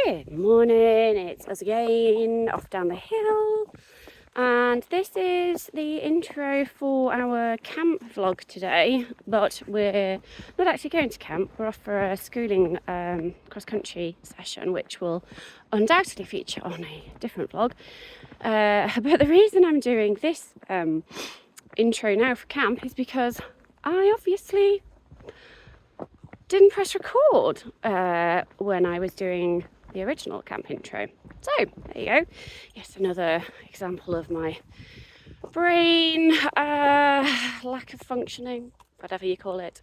Good morning, it's us again, off down the hill, and this is the intro for our camp vlog today, but we're not actually going to camp, we're off for a schooling cross-country session, which will undoubtedly feature on a different vlog, but the reason I'm doing this intro now for camp is because I obviously didn't press record when I was doing the original camp intro. So there you go. Yes, another example of my brain lack of functioning, whatever you call it.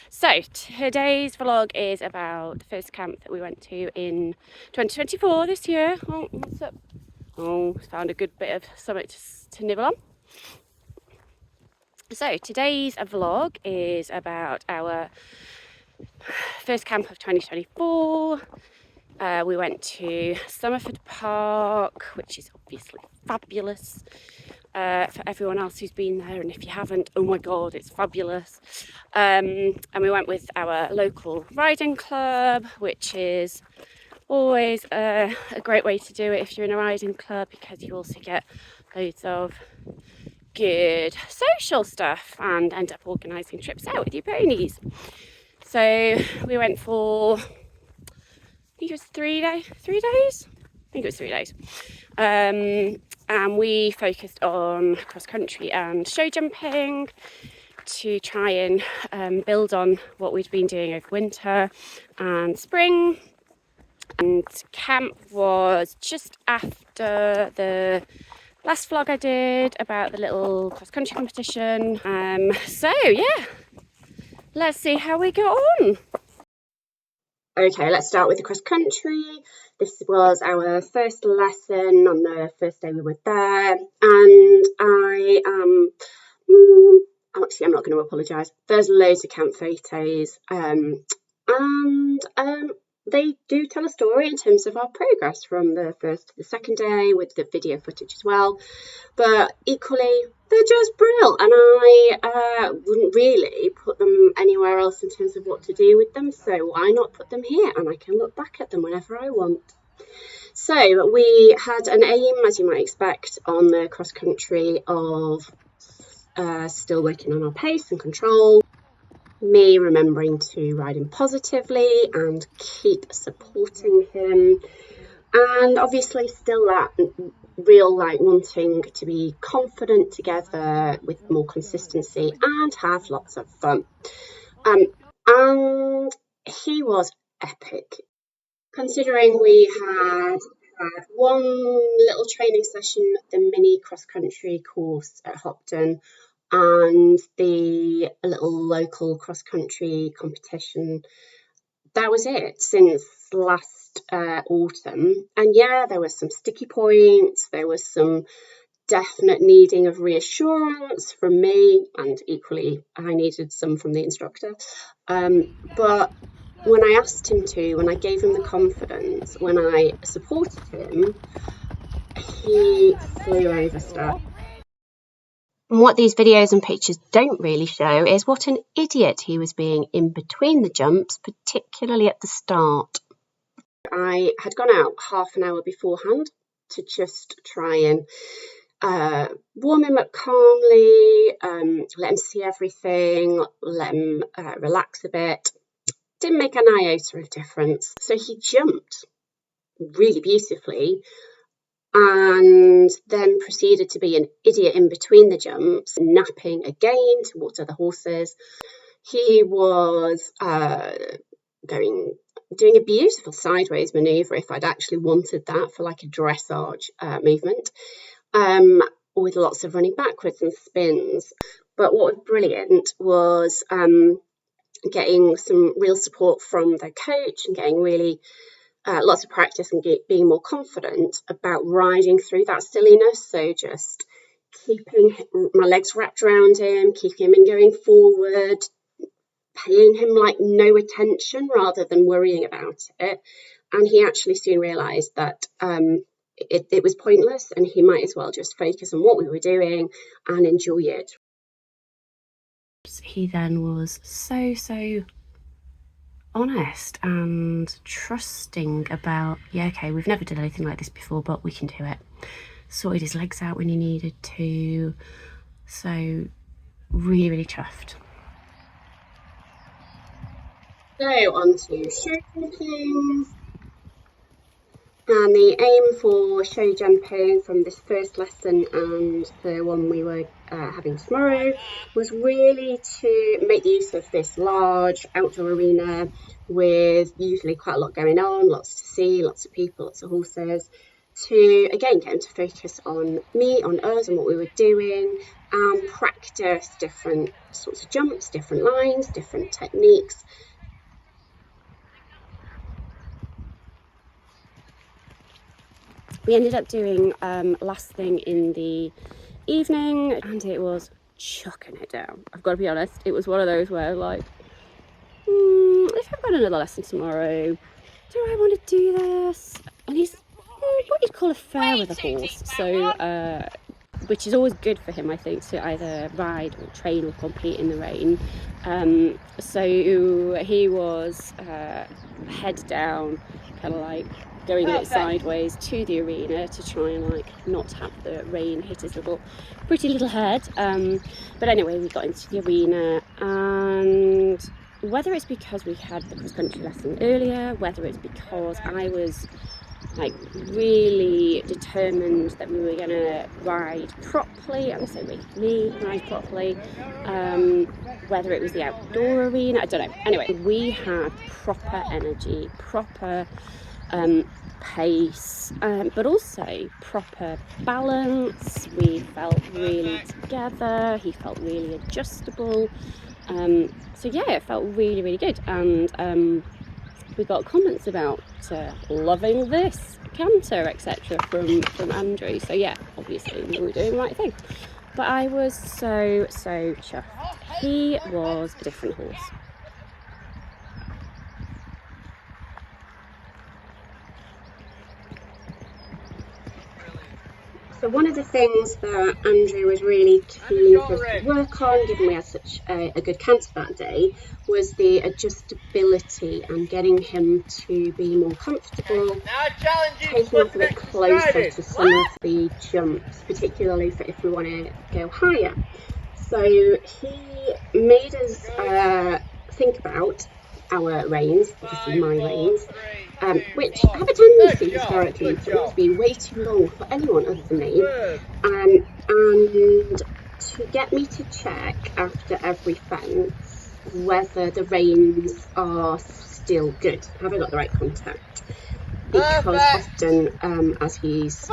So today's vlog is about the first camp that we went to in 2024 this year. Oh, what's up? Oh, found a good bit of something to nibble on. So today's vlog is about our first camp of 2024. We went to Somerford Park, which is obviously fabulous for everyone else who's been there, and if you haven't, oh my god, it's fabulous. And we went with our local riding club, which is always a great way to do it if you're in a riding club, because you also get loads of good social stuff and end up organising trips out with your ponies. So we went for, I think it was 3 days. I think it was 3 days. And we focused on cross country and show jumping to try and build on what we'd been doing over winter and spring. And camp was just after the last vlog I did about the little cross country competition. So yeah, let's see how we go on. Okay, let's start with the cross country. This was our first lesson on the first day we were there, and I'm not going to apologise. There's loads of camp photos, and they do tell a story in terms of our progress from the first to the second day, with the video footage as well. But equally, they're just brilliant, and I wouldn't really put them anywhere else in terms of what to do with them, so why not put them here, and I can look back at them whenever I want. So we had an aim, as you might expect, on the cross country of still working on our pace and control, me remembering to ride him positively and keep supporting him, and obviously still that real wanting to be confident together with more consistency and have lots of fun. And he was epic, considering we had one little training session, the mini cross country course at Hopton, and the little local cross country competition. That was it since last autumn. And yeah, there were some sticky points, there was some definite needing of reassurance from me, and equally I needed some from the instructor. But when I asked him to, when I gave him the confidence, when I supported him, he flew over stuff. And what these videos and pictures don't really show is what an idiot he was being in between the jumps, particularly at the start. I had gone out half an hour beforehand to just try and warm him up calmly, let him see everything, let him relax a bit. Didn't make an iota of difference. So he jumped really beautifully and then proceeded to be an idiot in between the jumps, napping again towards other horses. He was doing a beautiful sideways manoeuvre, if I'd actually wanted that for like a dressage movement, with lots of running backwards and spins. But what was brilliant was getting some real support from the coach and getting really lots of practice and being more confident about riding through that silliness. So just keeping my legs wrapped around him, keeping him going forward, paying him like no attention rather than worrying about it. And he actually soon realised that it was pointless, and he might as well just focus on what we were doing and enjoy it. He then was so honest and trusting about, yeah, okay, we've never done anything like this before, but we can do it. Sorted his legs out when he needed to. So really, really chuffed. So on to show jumping. And the aim for show jumping from this first lesson and the one we were having tomorrow was really to make use of this large outdoor arena with usually quite a lot going on, lots to see, lots of people, lots of horses, to again get them to focus on me, on us and what we were doing, and practice different sorts of jumps, different lines, different techniques. We ended up doing last thing in the evening and it was chucking it down. I've got to be honest, it was one of those where like, if I've got another lesson tomorrow, do I want to do this? And he's what you'd call a fair with a horse, so which is always good for him, I think, to either ride or train or compete in the rain. So he was head down, kind of like going a bit sideways to the arena to try and like not have the rain hit his pretty little head. But anyway, we got into the arena, and whether it's because we had the cross country lesson earlier, whether it's because I was like really determined that we were going to ride properly, and so make me ride properly, whether it was the outdoor arena, I don't know. Anyway, we had proper energy, proper pace, but also proper balance. We felt really together, he felt really adjustable, so yeah, it felt really, really good. And we got comments about loving this canter, etc. from Andrew. So yeah, obviously we were doing the right thing. But I was so chuffed. He was a different horse. So one of the things that Andrew was really keen for us to work on, given we had such a good canter that day, was the adjustability and getting him to be more comfortable, taking us a bit closer to some of the jumps, particularly for if we want to go higher. So he made us think about our reins, obviously my reins, which have a tendency historically to always be way too long for anyone other than me, and to get me to check after every fence whether the reins are still good. Have I got the right contact? Because often as he's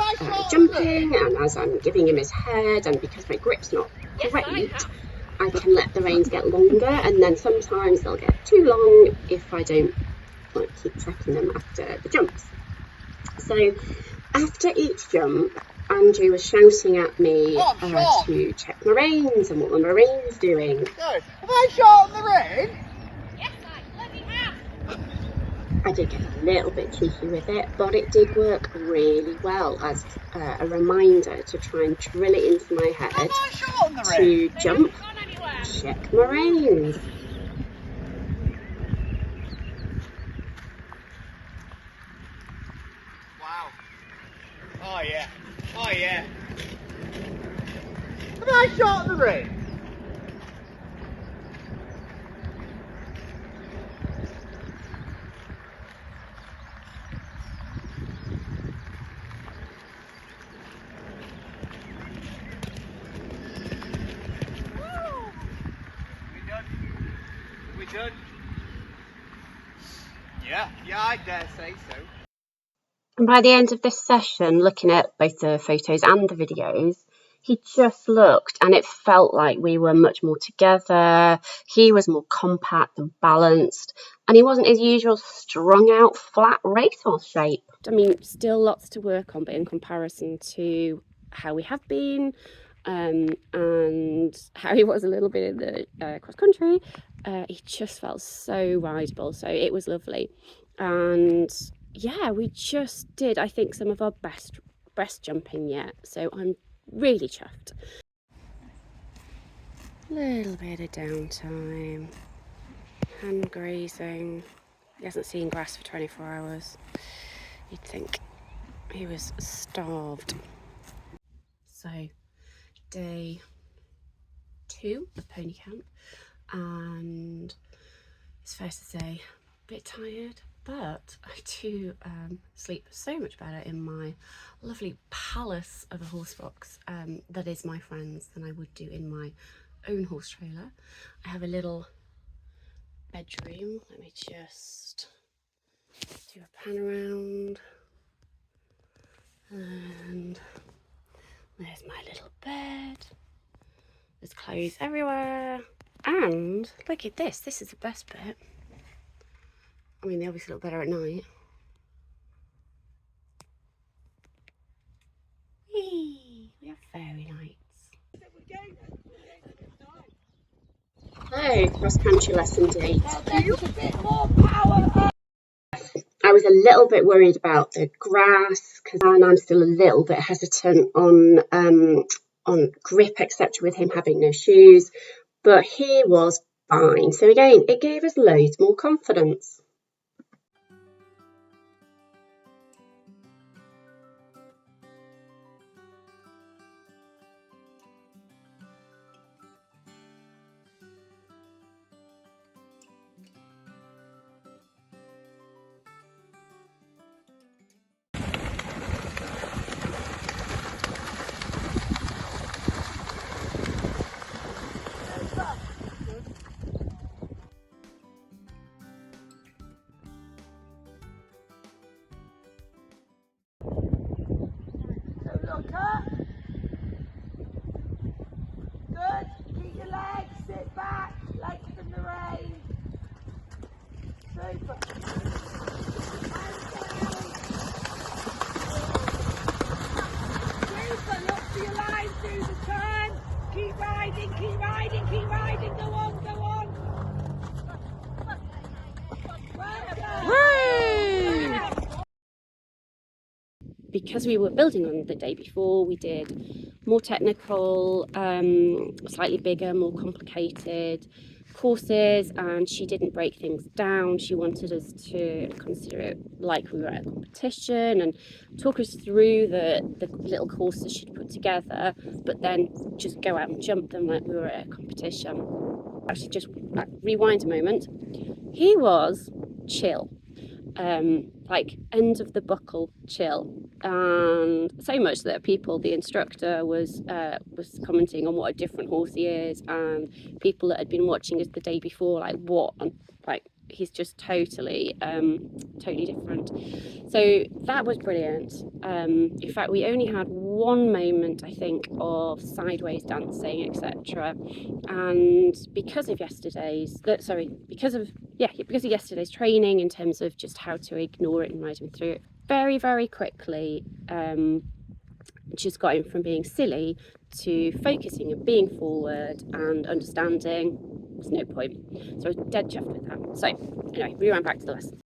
jumping and as I'm giving him his head, and because my grip's not great, I can let the reins get longer, and then sometimes they'll get too long if I don't like keep checking them after the jumps. So after each jump, Andrew was shouting at me to check my reins and what were my reins doing. Have I shot on the rein? Yes, I bloody have. I did get a little bit cheeky with it, but it did work really well as a reminder to try and drill it into my head to jump, check my reins. Wow. Oh yeah. Oh yeah. Have I shot on the rein? We done? Yeah, I dare say so. And by the end of this session, looking at both the photos and the videos, he just looked and it felt like we were much more together. He was more compact and balanced, and he wasn't his usual strung out flat racehorse shape. I mean, still lots to work on, but in comparison to how we have been, and how he was a little bit in the cross country, he just felt so rideable. So it was lovely. And yeah, we just did, I think, some of our best breast jumping yet. So I'm really chuffed. Little bit of downtime, hand grazing. He hasn't seen grass for 24 hours. You'd think he was starved. So, day 2 of pony camp, and it's fair to say, a bit tired, but I do sleep so much better in my lovely palace of a horse box that is my friend's than I would do in my own horse trailer. I have a little bedroom. Let me just do a pan around, and there's my little bed. There's clothes everywhere, and look at this. This is the best bit. I mean, they obviously look better at night. Whee! We have fairy lights. So, cross country lesson day 2. I was a little bit worried about the grass because I'm still a little bit hesitant on grip, etc., with him having no shoes, but he was fine. So again, it gave us loads more confidence. Look up. Good. Keep your legs. Sit back. Legs in the rain. Super. Hands down. Super. Look for your line through the turn. Keep riding. Keep riding. Keep riding. Go on. Go on. Well done. Because we were building on the day before, we did more technical, slightly bigger, more complicated courses, and she didn't break things down. She wanted us to consider it like we were at a competition and talk us through the little courses she'd put together, but then just go out and jump them like we were at a competition. Actually, just rewind a moment. He was chill. Like end of the buckle chill, and so much that the instructor was commenting on what a different horse he is, and people that had been watching us the day before, like, what, like, he's just totally different. So that was brilliant. In fact, we only had one moment, I think, of sideways dancing, etc. And because of yesterday's training, in terms of just how to ignore it and ride him through it very, very quickly, just got him from being silly to focusing and being forward and understanding. There's no point. So I was dead chuffed with that. So anyway, we ran back to the lesson.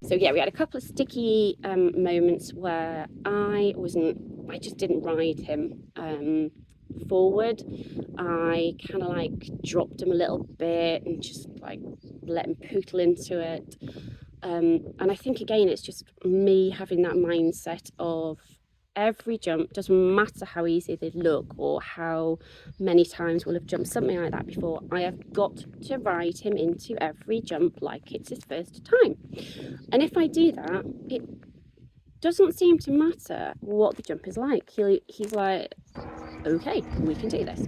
So yeah, we had a couple of sticky moments where I just didn't ride him forward. I kind of like dropped him a little bit and just like let him poodle into it. And I think again it's just me having that mindset of every jump, doesn't matter how easy they look or how many times we'll have jumped something like that before, I have got to ride him into every jump like it's his first time. And if I do that, it doesn't seem to matter what the jump is like. He's like, okay, we can do this.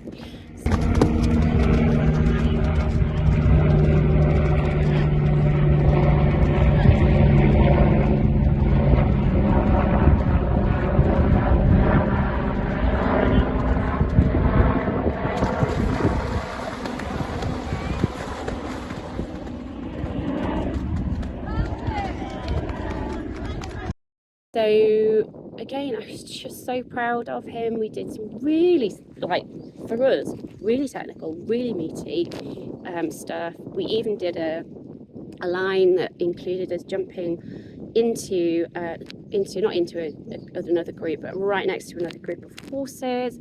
So again, I was just so proud of him. We did some really, like, for us, really technical, really meaty stuff. We even did a line that included us jumping into not into another group, but right next to another group of horses.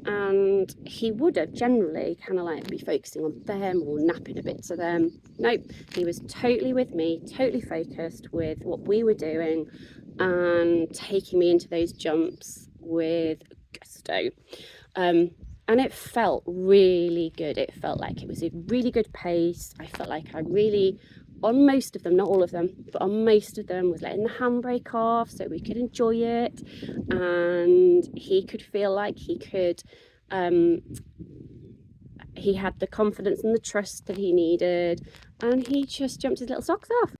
And he would have generally kind of like be focusing on them or napping a bit to them. Nope, he was totally with me, totally focused with what we were doing and taking me into those jumps with gusto. And it felt really good. It felt like it was a really good pace. I felt like I really, on most of them, not all of them, but on most of them, was letting the handbrake off so we could enjoy it, and he could feel like he could, he had the confidence and the trust that he needed, and he just jumped his little socks off.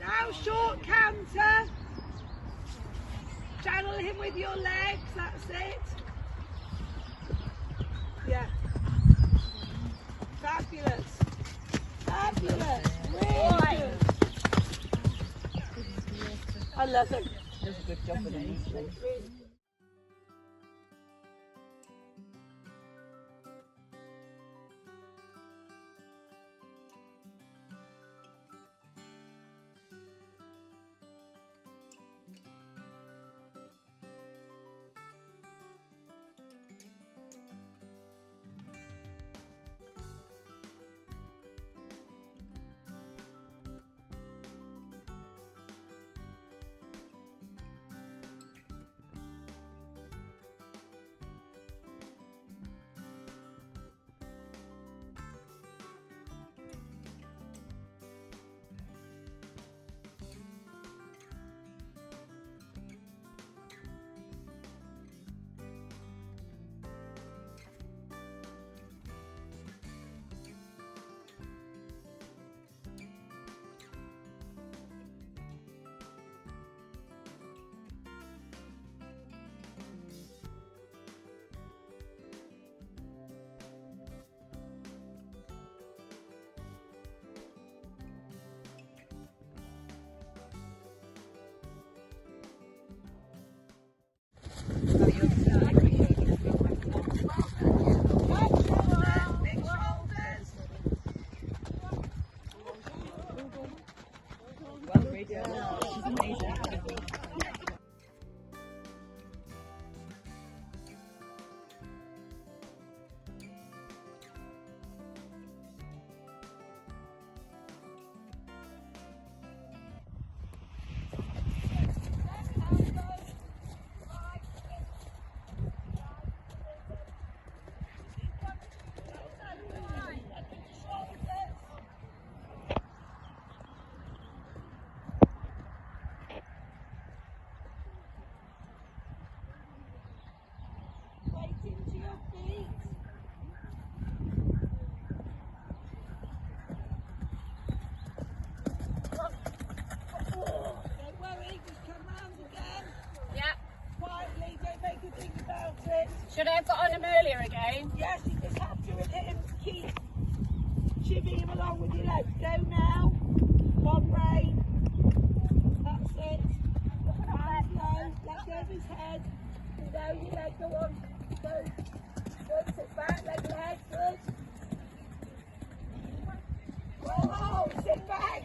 Now short canter. Channel him with your legs, that's it. Yeah. Fabulous. Fabulous. Really good. I love it. Does a good job with it. Should I have got on him earlier again? Yes, you just have to hit him, keep chivvying him along with your legs. Go slow, your leg, go on. Good. Good, sit back, leg ahead, good. Oh, sit back.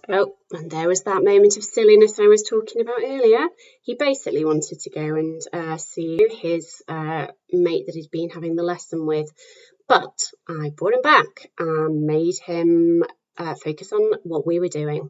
Oh, and there was that moment of silliness I was talking about earlier. He basically wanted to go and see his mate that he'd been having the lesson with, but I brought him back and made him focus on what we were doing.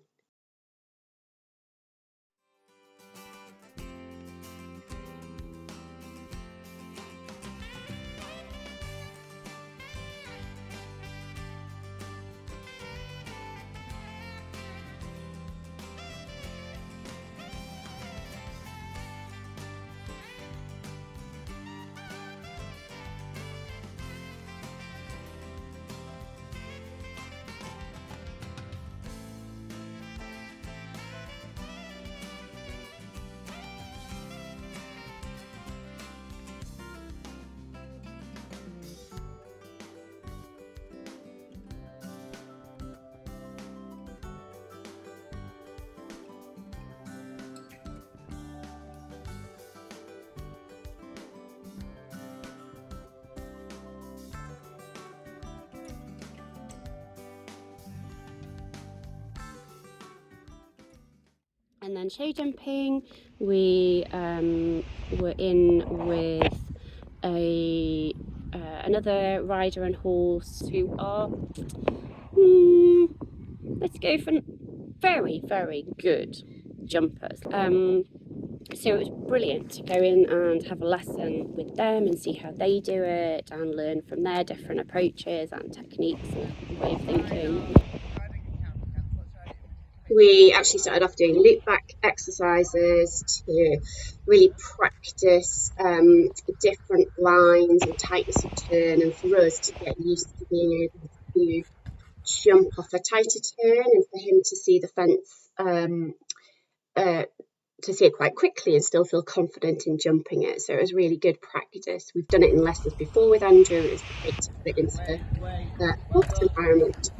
And then show jumping, we were in with another rider and horse who are, let's go for very, very good jumpers. So it was brilliant to go in and have a lesson with them and see how they do it and learn from their different approaches and techniques and way of thinking. We actually started off doing loop back exercises to really practice different lines and tightness of turn, and for us to get used to being able to jump off a tighter turn and for him to see the fence to see it quite quickly and still feel confident in jumping it. So it was really good practice. We've done it in lessons before with Andrew. It was great to put it into the horse environment.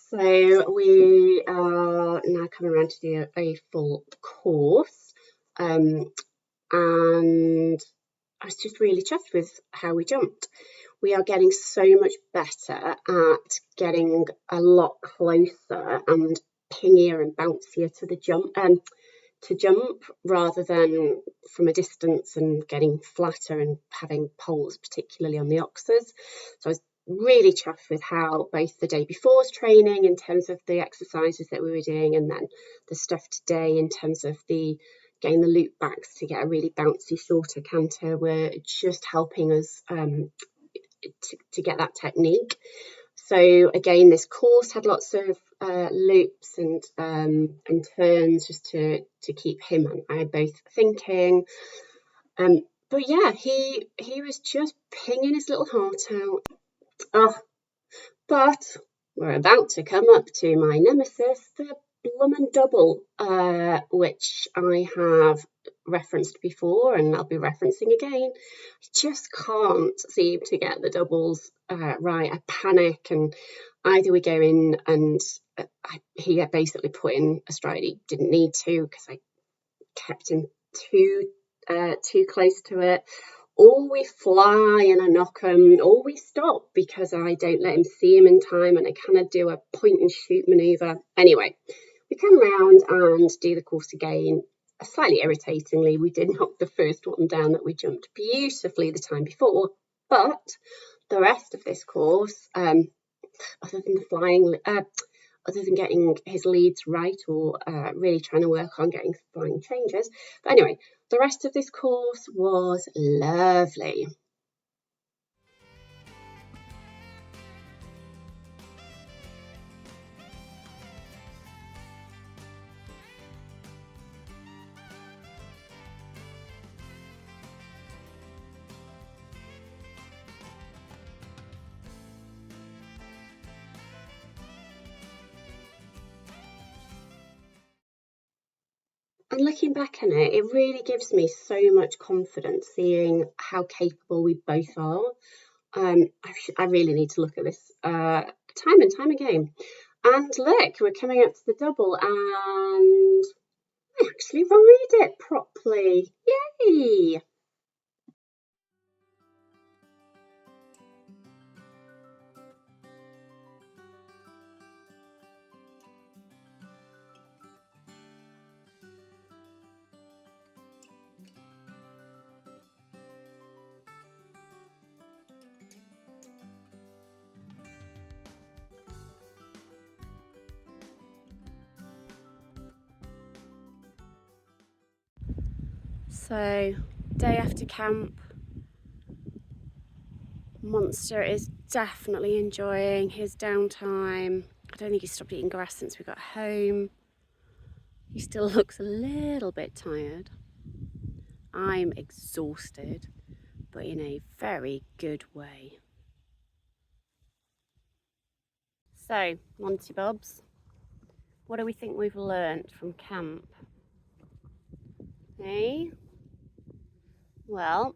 So we are now coming around to do a full course, and I was just really chuffed with how we jumped. We are getting so much better at getting a lot closer and pingier and bouncier to the jump rather than from a distance and getting flatter and having poles, particularly on the oxes. So I was really chuffed with how both the day before's training in terms of the exercises that we were doing and then the stuff today in terms of the getting the loop backs to get a really bouncy shorter canter were just helping us to get that technique. So again, this course had lots of loops and turns just to keep him and I both thinking. But yeah, he was just pinging his little heart out. Oh, but we're about to come up to my nemesis, the bloomin' double, which I have referenced before and I'll be referencing again. I just can't seem to get the doubles right. I panic, and either we go in and he basically put in a stride he didn't need to because I kept him too close to it, or we fly and I knock him, or we stop because I don't let him see him in time and I kind of do a point and shoot manoeuvre. Anyway, we come round and do the course again. Slightly irritatingly, we did knock the first one down that we jumped beautifully the time before, but the rest of this course, other than the flying, other than getting his leads right or really trying to work on getting flying changes. But anyway, the rest of this course was lovely. And looking back on it, it really gives me so much confidence seeing how capable we both are. I really need to look at this time and time again. And look, we're coming up to the double and I actually ride it properly. Yay! So, day after camp, Monster is definitely enjoying his downtime. I don't think he's stopped eating grass since we got home. He still looks a little bit tired. I'm exhausted, but in a very good way. So, Monty Bobs, what do we think we've learnt from camp? Hey? Well,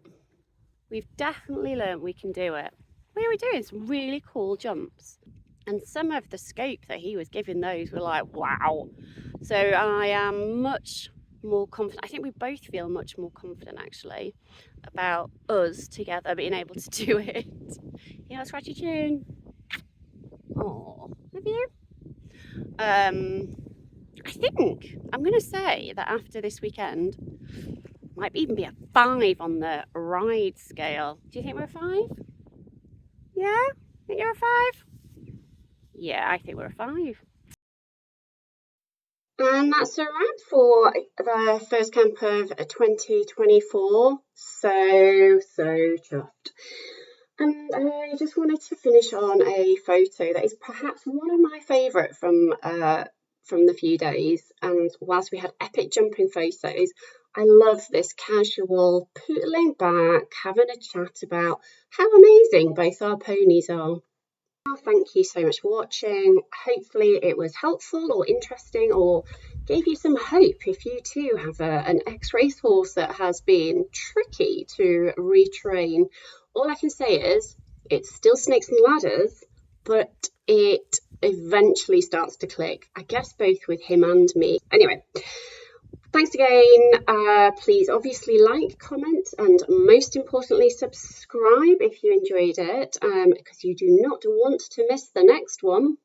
we've definitely learnt we can do it. We were doing some really cool jumps, and some of the scope that he was giving those were like, wow. So I am much more confident. I think we both feel much more confident actually about us together being able to do it. You know, scratchy chin. Oh, have you? I think I'm going to say that after this weekend, might even be a 5 on the ride scale. Do you think we're a 5? Yeah? Think you're a 5? Yeah, I think we're a 5. And that's a wrap for the first camp of 2024. So chuffed. And I just wanted to finish on a photo that is perhaps one of my favourite from the few days. And whilst we had epic jumping photos, I love this casual pootling back, having a chat about how amazing both our ponies are. Thank you so much for watching. Hopefully it was helpful or interesting or gave you some hope if you too have an ex-race horse that has been tricky to retrain. All I can say is it's still snakes and ladders, but it eventually starts to click. I guess both with him and me. Anyway, thanks again. Please obviously like, comment, and most importantly subscribe if you enjoyed it, because you do not want to miss the next one.